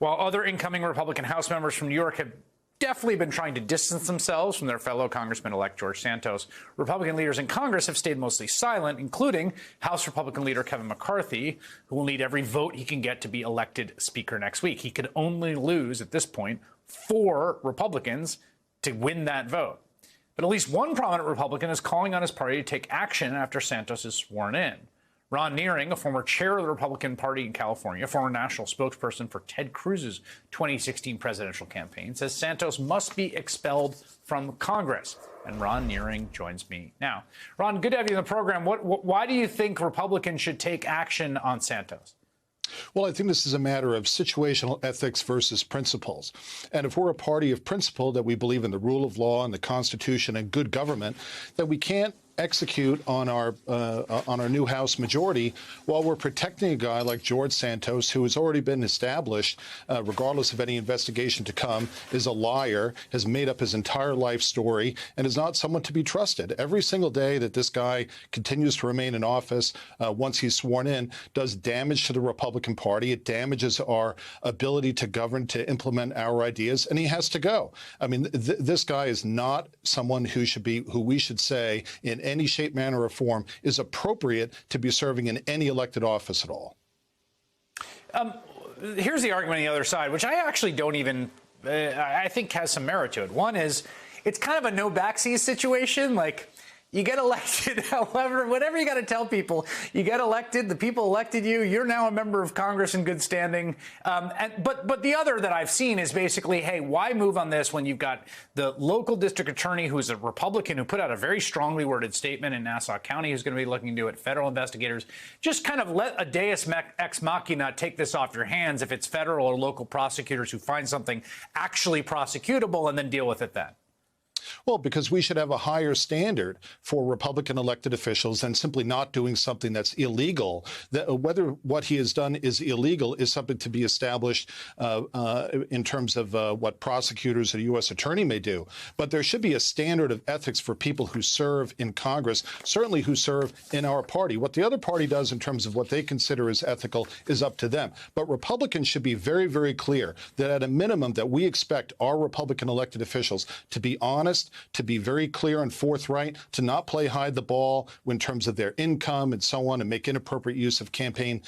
While other incoming Republican House members from New York have definitely been trying to distance themselves from their fellow Congressman-elect George Santos, Republican leaders in Congress have stayed mostly silent, including House Republican leader Kevin McCarthy, who will need every vote he can get to be elected Speaker next week. He could only lose, at this point, 4 Republicans to win that vote. But at least one prominent Republican is calling on his party to take action after Santos is sworn in. Ron Nearing, a former chair of the Republican Party in California, former national spokesperson for Ted Cruz's 2016 presidential campaign, says Santos must be expelled from Congress. And Ron Nearing joins me now. Ron, good to have you on the program. Why do you think Republicans should take action on Santos? Well, I think this is a matter of situational ethics versus principles. And if we're a party of principle that we believe in the rule of law and the Constitution and good government, then we can't execute on our new House majority while we're protecting a guy like George Santos, who has already been established, regardless of any investigation to come, is a liar, has made up his entire life story, and is not someone to be trusted. Every single day that this guy continues to remain in office, once he's sworn in, does damage to the Republican Party. It damages our ability to govern, to implement our ideas, and he has to go. I mean, this guy is not someone who we should say in any shape, manner, or form is appropriate to be serving in any elected office at all. Here's the argument on the other side, which I actually don't even, I think has some merit to it. One is, it's kind of a no backseat situation. Like, you get elected, however, whatever you got to tell people, you get elected, the people elected you, you're now a member of Congress in good standing. But the other that I've seen is basically, hey, why move on this when you've got the local district attorney who's a Republican who put out a very strongly worded statement in Nassau County who's going to be looking into it, federal investigators. Just kind of let a deus ex machina take this off your hands if it's federal or local prosecutors who find something actually prosecutable and then deal with it then. Well, because we should have a higher standard for Republican elected officials than simply not doing something that's illegal. Whether what he has done is illegal is something to be established in terms of what prosecutors or the U.S. attorney may do. But there should be a standard of ethics for people who serve in Congress, certainly who serve in our party. What the other party does in terms of what they consider as ethical is up to them. But Republicans should be very, very clear that at a minimum that we expect our Republican elected officials to be honest, to be very clear and forthright, to not play hide the ball in terms of their income and so on, and make inappropriate use of campaign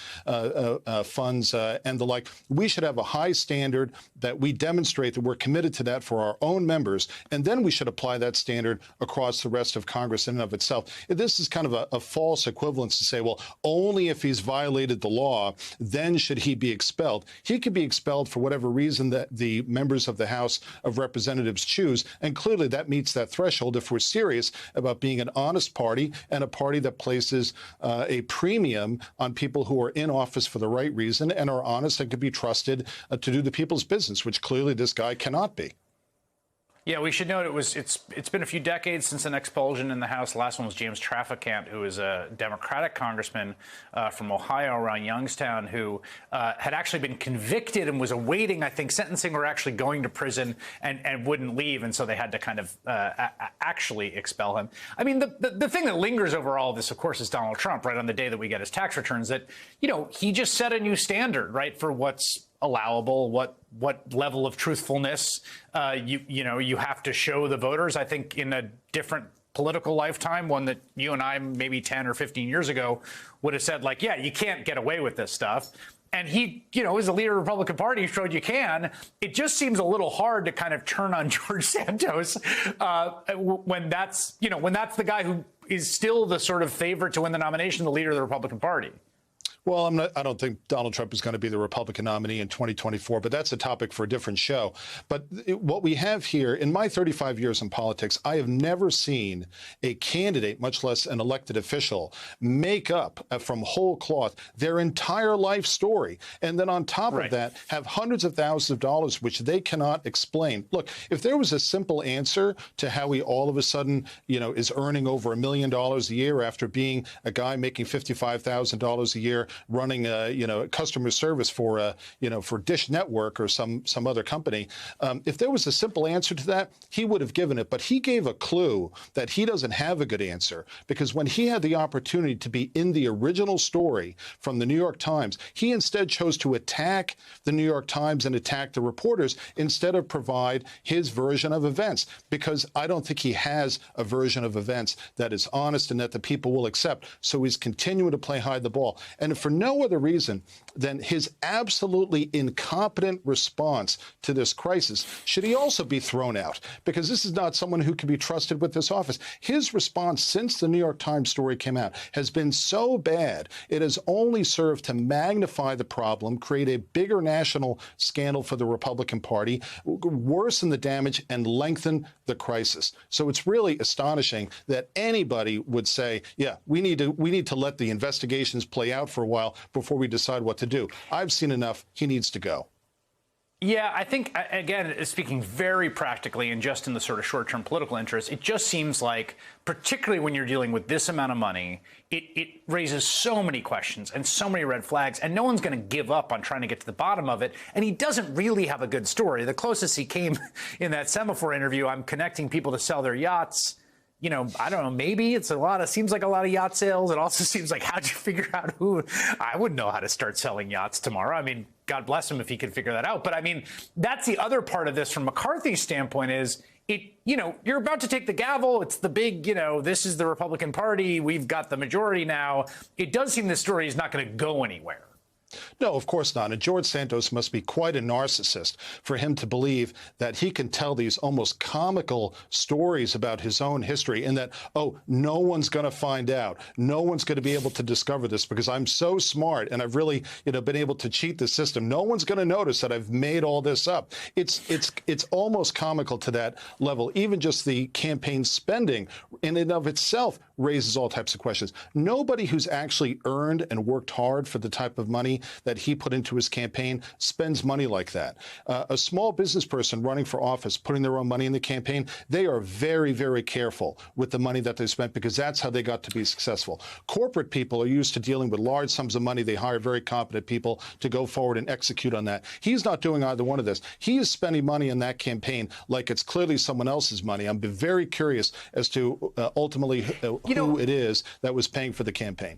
funds and the like. We should have a high standard that we demonstrate that we're committed to that for our own members, and then we should apply that standard across the rest of Congress in and of itself. This is kind of a false equivalence to say, well, only if he's violated the law, then should he be expelled. He could be expelled for whatever reason that the members of the House of Representatives choose, and clearly that meets that threshold if we're serious about being an honest party and a party that places a premium on people who are in office for the right reason and are honest and can be trusted to do the people's business, which clearly this guy cannot be. Yeah, we should note it's been a few decades since an expulsion in the House. The last one was James Traficant, who is a Democratic congressman from Ohio around Youngstown, who had actually been convicted and was awaiting, I think, sentencing or actually going to prison and wouldn't leave. And so they had to kind of actually expel him. I mean, the thing that lingers over all of this, of course, is Donald Trump, right, on the day that we get his tax returns, that, you know, he just set a new standard, right, for what's allowable, what level of truthfulness you have to show the voters. I think in a different political lifetime, one that you and I maybe 10 or 15 years ago would have said, like, yeah, you can't get away with this stuff. And he, you know, as a leader of the Republican Party, showed you can. It just seems a little hard to kind of turn on George Santos when that's the guy who is still the sort of favorite to win the nomination, the leader of the Republican Party. Well, I don't think Donald Trump is going to be the Republican nominee in 2024, but that's a topic for a different show. But what we have here, in my 35 years in politics, I have never seen a candidate, much less an elected official, make up from whole cloth their entire life story. And then on top of that, have hundreds of thousands of dollars, which they cannot explain. Look, if there was a simple answer to how he all of a sudden, you know, is earning over $1 million a year after being a guy making $55,000 a year running customer service for for Dish Network or some other company. If there was a simple answer to that, he would have given it. But he gave a clue that he doesn't have a good answer, because when he had the opportunity to be in the original story from the New York Times, he instead chose to attack the New York Times and attack the reporters instead of provide his version of events, because I don't think he has a version of events that is honest and that the people will accept. So he's continuing to play hide the ball. And for no other reason than his absolutely incompetent response to this crisis, should he also be thrown out, because this is not someone who can be trusted with this office. His response since the New York Times story came out has been so bad, it has only served to magnify the problem, create a bigger national scandal for the Republican Party, worsen the damage, and lengthen the crisis. So it's really astonishing that anybody would say, yeah, we need to let the investigations play out for a while before we decide what to do. I've seen enough. He needs to go. Yeah, I think, again, speaking very practically and just in the sort of short-term political interest, it just seems like, particularly when you're dealing with this amount of money, it raises so many questions and so many red flags, and no one's going to give up on trying to get to the bottom of it. And he doesn't really have a good story. The closest he came in that Semaphore interview, I'm connecting people to sell their yachts. I don't know, maybe it's seems like a lot of yacht sales. It also seems like, how'd you figure out who? I wouldn't know how to start selling yachts tomorrow. I mean, God bless him if he could figure that out. But I mean, that's the other part of this from McCarthy's standpoint is you're about to take the gavel. It's the big, this is the Republican Party. We've got the majority now. It does seem this story is not going to go anywhere. No, of course not. And George Santos must be quite a narcissist for him to believe that he can tell these almost comical stories about his own history and that, oh, no one's going to find out. No one's going to be able to discover this because I'm so smart and I've really, been able to cheat the system. No one's going to notice that I've made all this up. It's almost comical to that level. Even just the campaign spending in and of itself raises all types of questions. Nobody who's actually earned and worked hard for the type of money that he put into his campaign spends money like that. A small business person running for office, putting their own money in the campaign, they are very, very careful with the money that they spent because that's how they got to be successful. Corporate people are used to dealing with large sums of money. They hire very competent people to go forward and execute on that. He's not doing either one of this. He is spending money in that campaign like it's clearly someone else's money. I'm very curious as to ultimately who it is that was paying for the campaign.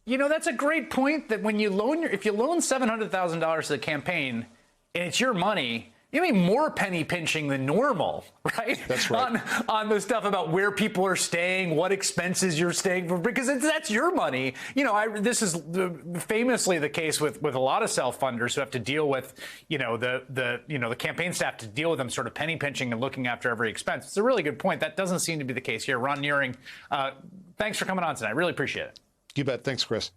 That's a great point that when you if you loan $700,000 to the campaign and it's your money, you mean more penny pinching than normal, right? That's right. On the stuff about where people are staying, what expenses you're staying for, because that's your money. This is famously the case with a lot of self-funders who have to deal with, the campaign staff to deal with them sort of penny pinching and looking after every expense. It's a really good point. That doesn't seem to be the case here. Ron Nearing, thanks for coming on tonight. Really appreciate it. You bet. Thanks, Chris.